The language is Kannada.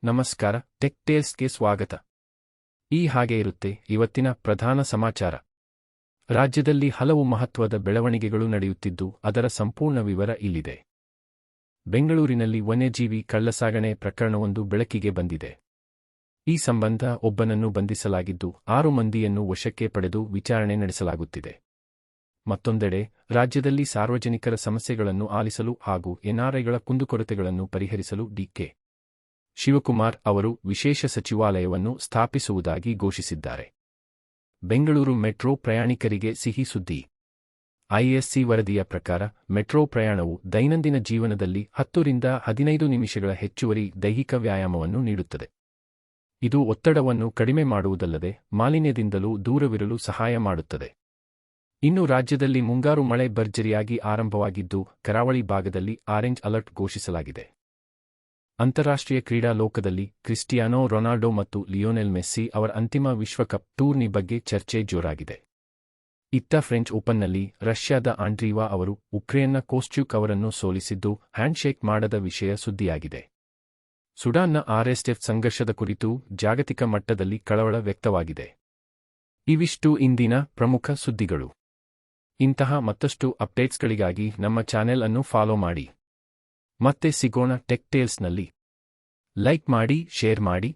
ನಮಸ್ಕಾರ, ಟೆಕ್ ಟೇಲ್ಸ್ಗೆ ಸ್ವಾಗತ. ಹಾಗೆ ಇರುತ್ತೆ ಇವತ್ತಿನ ಪ್ರಧಾನ ಸಮಾಚಾರ. ರಾಜ್ಯದಲ್ಲಿ ಹಲವು ಮಹತ್ವದ ಬೆಳವಣಿಗೆಗಳು ನಡೆಯುತ್ತಿದ್ದು ಅದರ ಸಂಪೂರ್ಣ ವಿವರ ಇಲ್ಲಿದೆ. ಬೆಂಗಳೂರಿನಲ್ಲಿ ವನ್ಯಜೀವಿ ಕಳ್ಳಸಾಗಣೆ ಪ್ರಕರಣವೊಂದು ಬೆಳಕಿಗೆ ಬಂದಿದೆ. ಈ ಸಂಬಂಧ ಒಬ್ಬನನ್ನು ಬಂಧಿಸಲಾಗಿದ್ದು 6 ಮಂದಿಯನ್ನು ವಶಕ್ಕೆ ಪಡೆದು ವಿಚಾರಣೆ ನಡೆಸಲಾಗುತ್ತಿದೆ. ಮತ್ತೊಂದೆಡೆ ರಾಜ್ಯದಲ್ಲಿ ಸಾರ್ವಜನಿಕರ ಸಮಸ್ಯೆಗಳನ್ನು ಆಲಿಸಲು ಹಾಗೂ ಎನ್ಆರ್ಐಗಳ ಕುಂದುಕೊರತೆಗಳನ್ನು ಪರಿಹರಿಸಲು ಡಿ.ಕೆ. ಶಿವಕುಮಾರ್ ಅವರು ವಿಶೇಷ ಸಚಿವಾಲಯವನ್ನು ಸ್ಥಾಪಿಸುವುದಾಗಿ ಘೋಷಿಸಿದ್ದಾರೆ. ಬೆಂಗಳೂರು ಮೆಟ್ರೋ ಪ್ರಯಾಣಿಕರಿಗೆ ಸಿಹಿ ಸುದ್ದಿ. ಐಎಸ್ಸಿ ವರದಿಯ ಪ್ರಕಾರ ಮೆಟ್ರೋ ಪ್ರಯಾಣವು ದೈನಂದಿನ ಜೀವನದಲ್ಲಿ 10 ರಿಂದ 15 ನಿಮಿಷಗಳ ಹೆಚ್ಚುವರಿ ದೈಹಿಕ ವ್ಯಾಯಾಮವನ್ನು ನೀಡುತ್ತದೆ. ಇದು ಒತ್ತಡವನ್ನು ಕಡಿಮೆ ಮಾಡುವುದಲ್ಲದೆ ಮಾಲಿನ್ಯದಿಂದಲೂ ದೂರವಿರಲು ಸಹಾಯ ಮಾಡುತ್ತದೆ. ಇನ್ನು ರಾಜ್ಯದಲ್ಲಿ ಮುಂಗಾರು ಮಳೆ ಭರ್ಜರಿಯಾಗಿ ಆರಂಭವಾಗಿದ್ದು ಕರಾವಳಿ ಭಾಗದಲ್ಲಿ ಆರೆಂಜ್ ಅಲರ್ಟ್ ಘೋಷಿಸಲಾಗಿದೆ. ಅಂತಾರಾಷ್ಟ್ರೀಯ ಕ್ರೀಡಾ ಲೋಕದಲ್ಲಿ ಕ್ರಿಸ್ಟಿಯಾನೋ ರೊನಾಲ್ಡೋ ಮತ್ತು ಲಿಯೋನೆಲ್ ಮೆಸ್ಸಿ ಅವರ ಅಂತಿಮ ವಿಶ್ವಕಪ್ ಟೂರ್ನಿ ಬಗ್ಗೆ ಚರ್ಚೆ ಜೋರಾಗಿದೆ. ಇತ್ತ ಫ್ರೆಂಚ್ ಓಪನ್ನಲ್ಲಿ ರಷ್ಯಾದ ಆಂಡ್ರೀವಾ ಅವರು ಉಕ್ರೇನ್ನ ಕೋಸ್ಟ್ಯೂಕ್ ಅವರನ್ನು ಸೋಲಿಸಿದ್ದು ಹ್ಯಾಂಡ್ಶೇಕ್ ಮಾಡದ ವಿಷಯ ಸುದ್ದಿಯಾಗಿದೆ. ಸುಡಾನ್ನ ಆರ್ಎಸ್ಎಫ್ ಸಂಘರ್ಷದ ಕುರಿತು ಜಾಗತಿಕ ಮಟ್ಟದಲ್ಲಿ ಕಳವಳ ವ್ಯಕ್ತವಾಗಿದೆ. ಇವಿಷ್ಟು ಇಂದಿನ ಪ್ರಮುಖ ಸುದ್ದಿಗಳು. ಇಂತಹ ಮತ್ತಷ್ಟು ಅಪ್ಡೇಟ್ಸ್ಗಳಿಗಾಗಿ ನಮ್ಮ ಚಾನೆಲ್ ಅನ್ನು ಫಾಲೋ ಮಾಡಿ. ಮತ್ತೆ ಸಿಗೋಣ ಟೆಕ್ ಟೇಲ್ಸ್ನಲ್ಲಿ. ಲೈಕ್ ಮಾಡಿ, ಶೇರ್ ಮಾಡಿ,